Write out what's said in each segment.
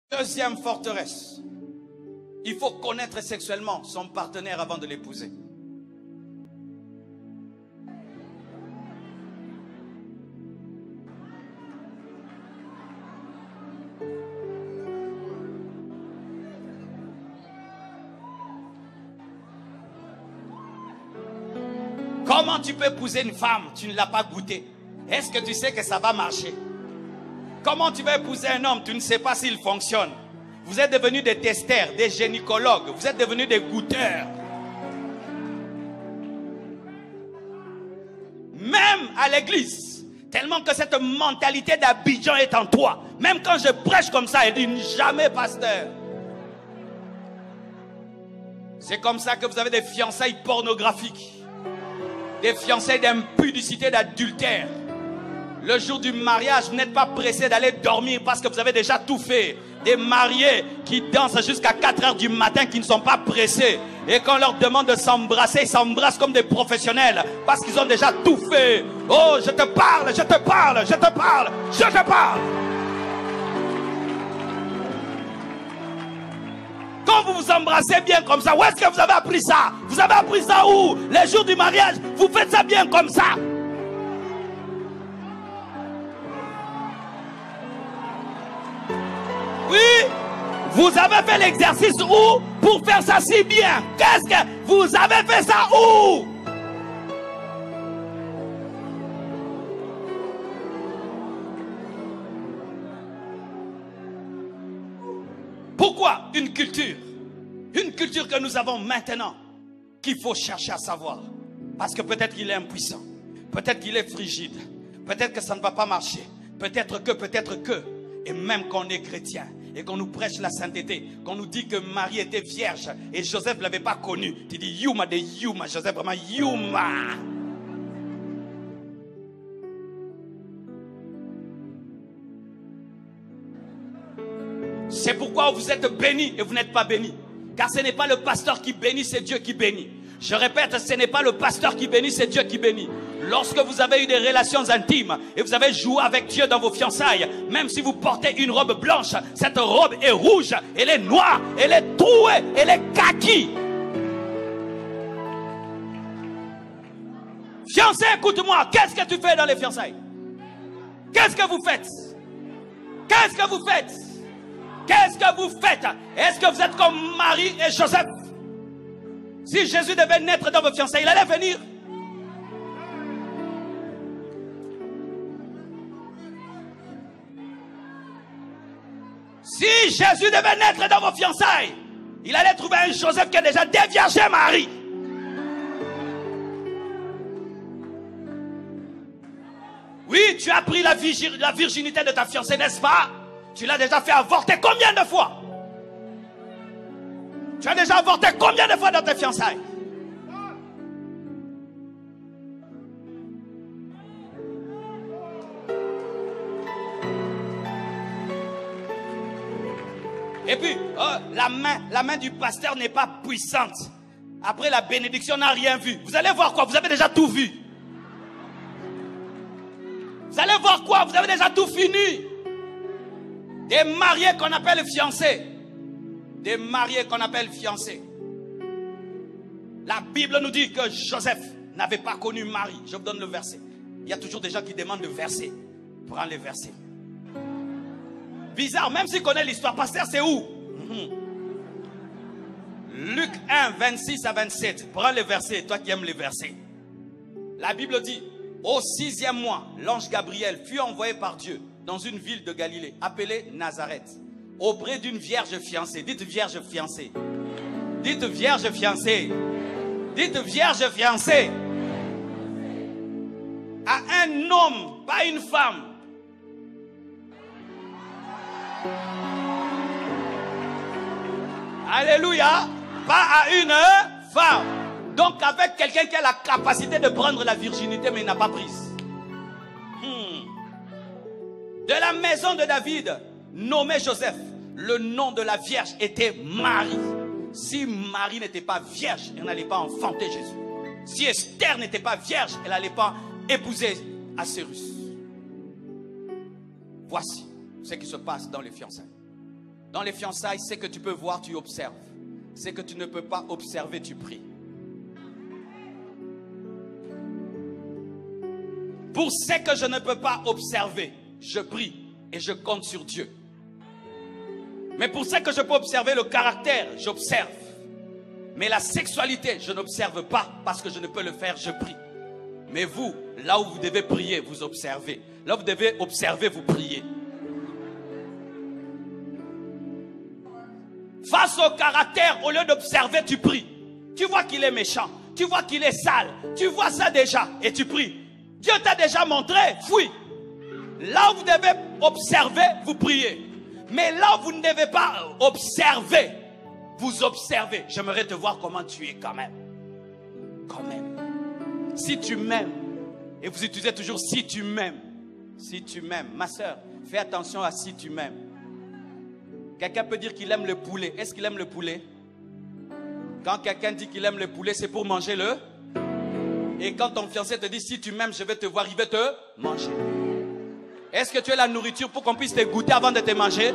Deuxième forteresse. Il faut connaître sexuellement son partenaire avant de l'épouser. Comment tu peux épouser une femme? Tu ne l'as pas goûté. Est-ce que tu sais que ça va marcher? Comment tu vas épouser un homme? Tu ne sais pas s'il fonctionne. Vous êtes devenus des testeurs, des gynécologues. Vous êtes devenus des goûteurs. Même à l'église, tellement que cette mentalité d'Abidjan est en toi. Même quand je prêche comme ça, il dit jamais pasteur. C'est comme ça que vous avez des fiançailles pornographiques. Des fiançailles d'impudicité, d'adultère. Le jour du mariage, vous n'êtes pas pressé d'aller dormir parce que vous avez déjà tout fait. Des mariés qui dansent jusqu'à 4 heures du matin, qui ne sont pas pressés. Et quand on leur demande de s'embrasser, ils s'embrassent comme des professionnels parce qu'ils ont déjà tout fait. Oh, je te parle, je te parle, je te parle, je te parle. Quand vous vous embrassez bien comme ça, où est-ce que vous avez appris ça? Vous avez appris ça où? Les jours du mariage, vous faites ça bien comme ça. Oui, vous avez fait l'exercice où pour faire ça si bien? Qu'est-ce que vous avez fait ça où? Pourquoi une culture que nous avons maintenant, qu'il faut chercher à savoir? Parce que peut-être qu'il est impuissant, peut-être qu'il est frigide, peut-être que ça ne va pas marcher, peut-être que, et même quand on est chrétien, et qu'on nous prêche la sainteté, qu'on nous dit que Marie était vierge, et Joseph ne l'avait pas connue, tu dis Yuma de Yuma, Joseph vraiment Yuma. C'est pourquoi vous êtes bénis et vous n'êtes pas bénis. Car ce n'est pas le pasteur qui bénit, c'est Dieu qui bénit. Je répète, ce n'est pas le pasteur qui bénit, c'est Dieu qui bénit. Lorsque vous avez eu des relations intimes et vous avez joué avec Dieu dans vos fiançailles, même si vous portez une robe blanche, cette robe est rouge, elle est noire, elle est trouée, elle est kaki. Fiancé, écoute-moi, qu'est-ce que tu fais dans les fiançailles? Qu'est-ce que vous faites? Qu'est-ce que vous faites? Qu'est-ce que vous faites? Est-ce que vous êtes comme Marie et Joseph? Si Jésus devait naître dans vos fiançailles, il allait venir. Si Jésus devait naître dans vos fiançailles, il allait trouver un Joseph qui a déjà déviergé Marie. Oui, tu as pris la virginité de ta fiancée, n'est-ce pas? Tu l'as déjà fait avorter combien de fois? Tu as déjà avorté combien de fois dans tes fiançailles? Et puis, la main du pasteur n'est pas puissante. Après la bénédiction, on n'a rien vu. Vous allez voir quoi? Vous avez déjà tout vu. Vous allez voir quoi? Vous avez déjà tout fini. Des mariés qu'on appelle fiancés. Des mariés qu'on appelle fiancés. La Bible nous dit que Joseph n'avait pas connu Marie. Je vous donne le verset. Il y a toujours des gens qui demandent le verset. Prends les versets. Bizarre, même s'il connaît l'histoire. Pasteur, c'est où? Luc 1, 26 à 27. Prends les versets, toi qui aimes les versets. La Bible dit, au 6e mois, l'ange Gabriel fut envoyé par Dieu dans une ville de Galilée, appelée Nazareth, auprès d'une vierge fiancée. Dites vierge fiancée. Dites vierge fiancée. Dites vierge fiancée. À un homme, pas une femme. Alléluia. Pas à une femme. Donc avec quelqu'un qui a la capacité de prendre la virginité, mais il n'a pas prise. De la maison de David, nommé Joseph, le nom de la vierge était Marie. Si Marie n'était pas vierge, elle n'allait pas enfanter Jésus. Si Esther n'était pas vierge, elle n'allait pas épouser Assyrus. Voici ce qui se passe dans les fiançailles. Dans les fiançailles, c'est que tu peux voir, tu observes. C'est que tu ne peux pas observer, tu pries. Pour ce que je ne peux pas observer, je prie et je compte sur Dieu. Mais pour ce que je peux observer, le caractère, j'observe. Mais la sexualité, je n'observe pas parce que je ne peux le faire, je prie. Mais vous, là où vous devez prier, vous observez. Là où vous devez observer, vous priez. Face au caractère, au lieu d'observer, tu pries. Tu vois qu'il est méchant, tu vois qu'il est sale, tu vois ça déjà et tu pries. Dieu t'a déjà montré, fouille. Là où vous devez observer, vous priez. Mais là où vous ne devez pas observer, vous observez. J'aimerais te voir comment tu es quand même. Quand même. Si tu m'aimes, et vous utilisez toujours si tu m'aimes. Si tu m'aimes. Ma soeur, fais attention à si tu m'aimes. Quelqu'un peut dire qu'il aime le poulet. Est-ce qu'il aime le poulet? Quand quelqu'un dit qu'il aime le poulet, c'est pour manger le. Et quand ton fiancé te dit si tu m'aimes, je vais te voir, il va te manger. Est-ce que tu es la nourriture pour qu'on puisse te goûter avant de te manger?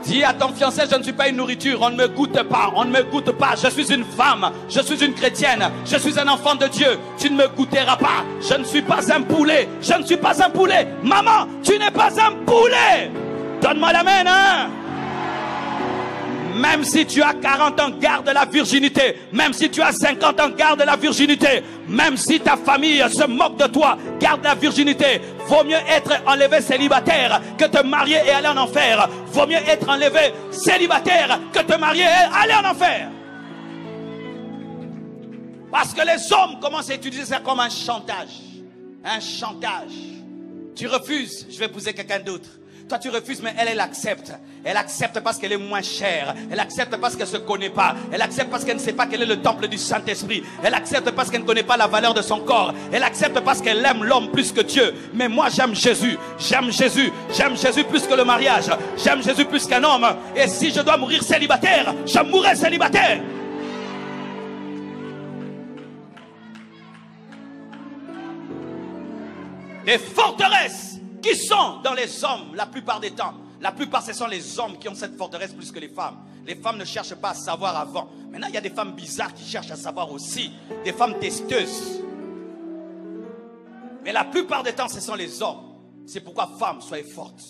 Dis à ton fiancé, je ne suis pas une nourriture, on ne me goûte pas, on ne me goûte pas. Je suis une femme, je suis une chrétienne, je suis un enfant de Dieu. Tu ne me goûteras pas, je ne suis pas un poulet, je ne suis pas un poulet. Maman, tu n'es pas un poulet. Donne-moi l'amen, hein? Même si tu as 40 ans, garde la virginité. Même si tu as 50 ans, garde la virginité. Même si ta famille se moque de toi, garde la virginité. Vaut mieux être enlevé célibataire que te marier et aller en enfer. Vaut mieux être enlevé célibataire que te marier et aller en enfer. Parce que les hommes commencent à utiliser ça comme un chantage. Un chantage. Tu refuses, je vais épouser quelqu'un d'autre. Toi tu refuses, mais elle accepte. Elle accepte parce qu'elle est moins chère. Elle accepte parce qu'elle ne se connaît pas. Elle accepte parce qu'elle ne sait pas quel est le temple du Saint-Esprit. Elle accepte parce qu'elle ne connaît pas la valeur de son corps. Elle accepte parce qu'elle aime l'homme plus que Dieu. Mais moi j'aime Jésus. J'aime Jésus. J'aime Jésus plus que le mariage. J'aime Jésus plus qu'un homme. Et si je dois mourir célibataire, je mourrai célibataire. Des forteresses qui sont dans les hommes la plupart des temps. La plupart, ce sont les hommes qui ont cette forteresse plus que les femmes. Les femmes ne cherchent pas à savoir avant. Maintenant, il y a des femmes bizarres qui cherchent à savoir aussi. Des femmes testeuses. Mais la plupart des temps, ce sont les hommes. C'est pourquoi, femmes, soyez fortes.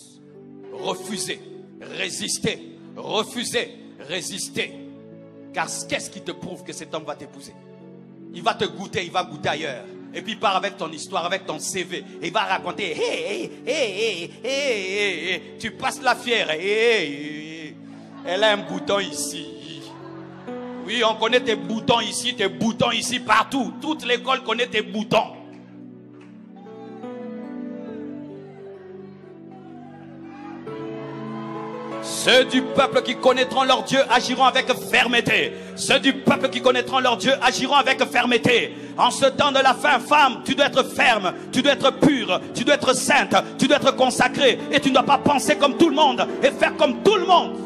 Refusez, résistez, refusez, résistez. Car qu'est-ce qui te prouve que cet homme va t'épouser? Il va te goûter, il va goûter ailleurs. Et puis il part avec ton histoire, avec ton CV. Et il va raconter, tu passes la fière. Elle a un bouton ici. Oui, on connaît tes boutons ici, partout. Toute l'école connaît tes boutons. Ceux du peuple qui connaîtront leur Dieu agiront avec fermeté. Ceux du peuple qui connaîtront leur Dieu agiront avec fermeté. En ce temps de la fin, femme, tu dois être ferme, tu dois être pure, tu dois être sainte, tu dois être consacrée. Et tu ne dois pas penser comme tout le monde et faire comme tout le monde.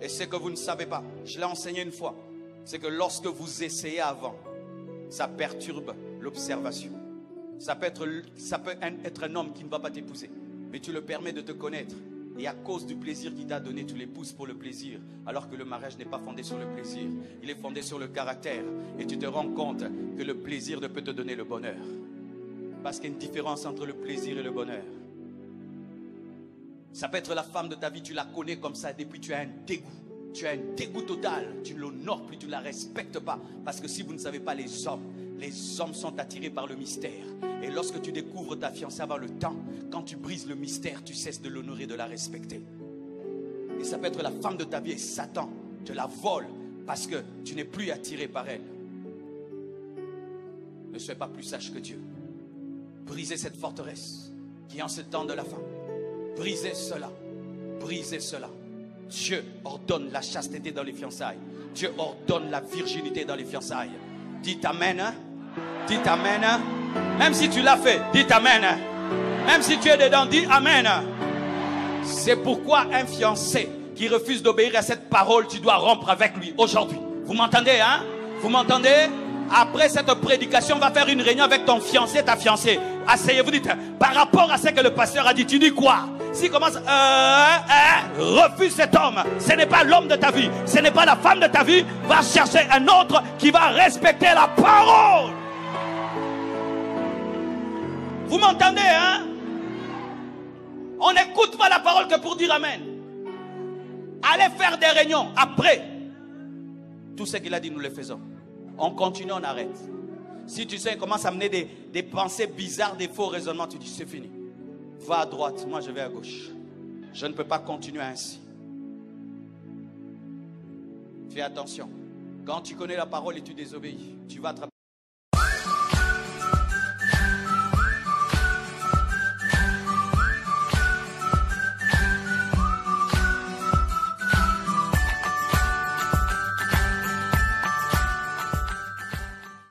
Et ce que vous ne savez pas, je l'ai enseigné une fois, c'est que lorsque vous essayez avant, ça perturbe l'observation. Ça peut être un homme qui ne va pas t'épouser, mais tu le permets de te connaître. Et à cause du plaisir qu'il t'a donné, tu l'épouses pour le plaisir. Alors que le mariage n'est pas fondé sur le plaisir. Il est fondé sur le caractère. Et tu te rends compte que le plaisir ne peut te donner le bonheur. Parce qu'il y a une différence entre le plaisir et le bonheur. Ça peut être la femme de ta vie, tu la connais comme ça, et puis tu as un dégoût. Tu as un dégoût total. Tu ne l'honores plus, tu ne la respectes pas. Parce que si vous ne savez pas, les hommes sont attirés par le mystère. Et lorsque tu découvres ta fiancée avant le temps, quand tu brises le mystère, tu cesses de l'honorer, de la respecter. Et ça peut être la femme de ta vie et Satan te la vole parce que tu n'es plus attiré par elle. Ne sois pas plus sage que Dieu. Brisez cette forteresse qui est en ce temps de la fin. Brisez cela. Brisez cela. Dieu ordonne la chasteté dans les fiançailles. Dieu ordonne la virginité dans les fiançailles. Dites amen. Hein? Dites amen. Hein? Même si tu l'as fait, dites amen. Hein? Même si tu es dedans, dis amen. Hein? C'est pourquoi un fiancé qui refuse d'obéir à cette parole, tu dois rompre avec lui aujourd'hui. Vous m'entendez, hein? Vous m'entendez? Après cette prédication, va faire une réunion avec ton fiancé, ta fiancée. Asseyez-vous, dites, par rapport à ce que le pasteur a dit, tu dis quoi? S'il commence, refuse cet homme. Ce n'est pas l'homme de ta vie. Ce n'est pas la femme de ta vie. Va chercher un autre qui va respecter la parole. Vous m'entendez, hein? On n'écoute pas la parole que pour dire amen. Allez faire des réunions. Après, tout ce qu'il a dit, nous le faisons. On continue, on arrête. Si tu sais, il commence à mener des pensées bizarres, des faux raisonnements, tu dis c'est fini. Va à droite, moi je vais à gauche. Je ne peux pas continuer ainsi. Fais attention. Quand tu connais la parole et tu désobéis, tu vas attraper